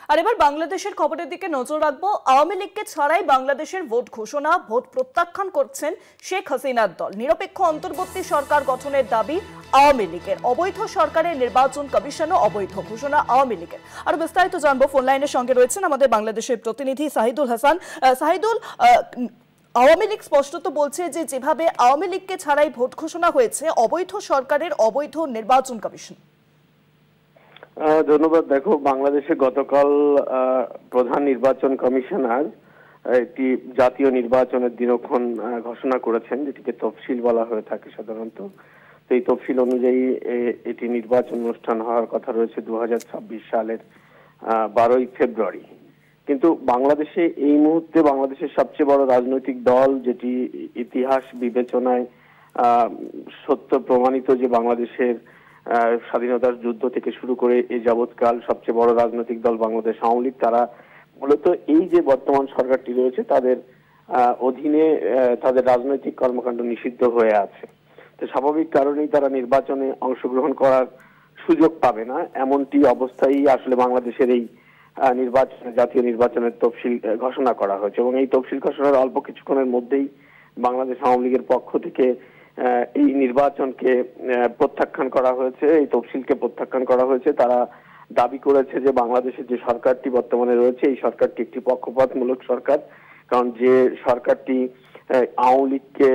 আর এবার বাংলাদেশের খবরের দিকে নজর রাখবো। আওয়ামী লীগকে ছাড়াই বাংলাদেশের ভোট ঘোষণা, ভোট প্রত্যাখ্যান করছেন শেখ হাসিনার দল। নিরপেক্ষ অন্তর্বর্তী সরকার গঠনের দাবি আওয়ামী লীগের। অবৈধ সরকারের নির্বাচন কমিশনও অবৈধ ঘোষণা আওয়ামী লীগের। আর বিস্তারিত জানবো, ফোন লাইনের সঙ্গে রয়েছেন আমাদের বাংলাদেশের প্রতিনিধি সাহিদুল হাসান। সাহিদুল, আওয়ামী লীগ স্পষ্টত বলছে যে যেভাবে আওয়ামী লীগকে ছাড়াই ভোট ঘোষণা হয়েছে অবৈধ সরকারের, অবৈধ নির্বাচন কমিশন। ধন্যবাদ। দেখো, বাংলাদেশে গতকাল প্রধান নির্বাচন কমিশনার একটি জাতীয় নির্বাচনের দিনক্ষণ ঘোষণা করেছেন, যেটিকে তফসিল বলা হয়ে থাকে সাধারণত। তো এই তফসিল অনুযায়ী এটি নির্বাচন অনুষ্ঠান হওয়ার কথা রয়েছে 2026 সালের 12ই ফেব্রুয়ারি। কিন্তু বাংলাদেশে এই মুহূর্তে বাংলাদেশের সবচেয়ে বড় রাজনৈতিক দল, যেটি ইতিহাস বিবেচনায় সত্য প্রমাণিত যে বাংলাদেশের স্বাধীনতার যুদ্ধ থেকে শুরু করে এই যাবৎকাল সবচেয়ে বড় রাজনৈতিক দল বাংলাদেশ আওয়ামী লীগ, তারা মূলত এই যে বর্তমান সরকারটি রয়েছে তাদের অধীনে তাদের রাজনৈতিক কর্মকাণ্ড নিষিদ্ধ হয়ে আছে। তো স্বাভাবিক কারণেই তারা নির্বাচনে অংশগ্রহণ করার সুযোগ পাবে না, এমনটি অবস্থায় আসলে বাংলাদেশের এই জাতীয় নির্বাচনের তফসিল ঘোষণা করা হয়েছে। এবং এই তফসিল ঘোষণার অল্প কিছুক্ষণের মধ্যেই বাংলাদেশ আওয়ামী লীগের পক্ষ থেকে এই নির্বাচনকে প্রত্যাখ্যান করা হয়েছে, এই তফসিলকে প্রত্যাখ্যান করা হয়েছে। তারা দাবি করেছে যে বাংলাদেশের যে সরকারটি বর্তমানে রয়েছে এই সরকারটি একটি পক্ষপাতমূলক সরকার। কারণ যে সরকারটি আওয়ামী লীগকে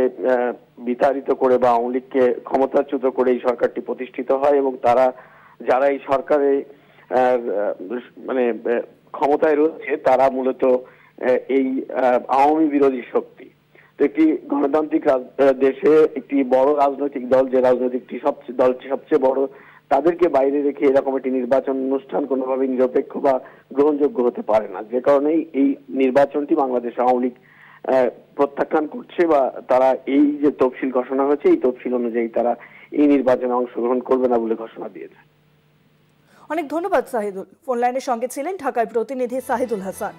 বিতাড়িত করে বা আওয়ামী লীগকে ক্ষমতাচ্যুত করে এই সরকারটি প্রতিষ্ঠিত হয়, এবং যারা এই সরকারে মানে ক্ষমতায় রয়েছে তারা মূলত এই আওয়ামী বিরোধী শক্তি। একটি গণতান্ত্রিক দেশে একটি বড় রাজনৈতিক দল, যে রাজনৈতিক দলটি সবচেয়ে বড়, তাদেরকে বাইরে রেখে এরকম একটি নির্বাচন অনুষ্ঠান কোনোভাবে নিরপেক্ষ বা গ্রহণযোগ্য হতে পারে না। যে কারণেই এই নির্বাচনটি বাংলাদেশ আওয়ামী লীগ প্রত্যাখ্যান করছে, বা তারা এই যে তফসিল ঘোষণা হয়েছে এই তফসিল অনুযায়ী তারা এই নির্বাচনে অংশগ্রহণ করবে না বলে ঘোষণা দিয়েছে। অনেক ধন্যবাদ সাহিদুল। ফোন লাইনের সঙ্গে ছিলেন ঢাকার প্রতিনিধি সাহিদুল হাসান।